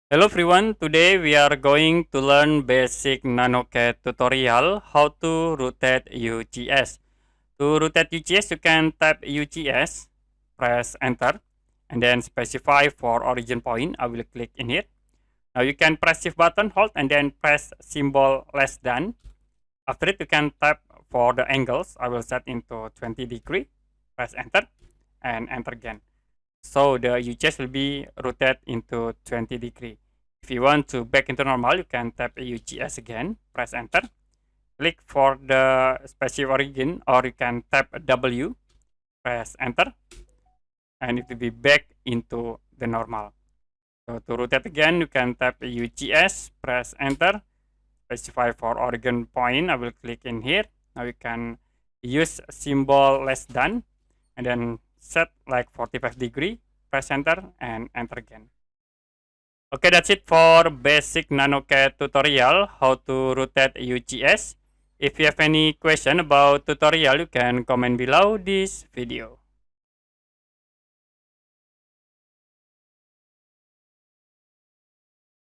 Hello everyone, today we are going to learn basic NanoCAD tutorial how to rotate UCS. To rotate UCS, you can type UCS, press enter, and then specify for origin point. I will click in here. Now you can press shift button, hold, and then press symbol less than. After it, you can type for the angles. I will set into 20 degree, press enter, and enter again. So the UCS will be rotated into 20 degree. If you want to back into normal, you can tap UCS again, press enter, click for the specific origin, or you can tap W, press enter, and it will be back into the normal. So to rotate again, you can tap UCS, press enter, specify for origin point. I will click in here. Now you can use symbol less than, and then set like 45 degree, press enter, and enter again. Okay, that's it for basic NanoCAD tutorial, how to rotate UCS. If you have any question about tutorial, you can comment below this video.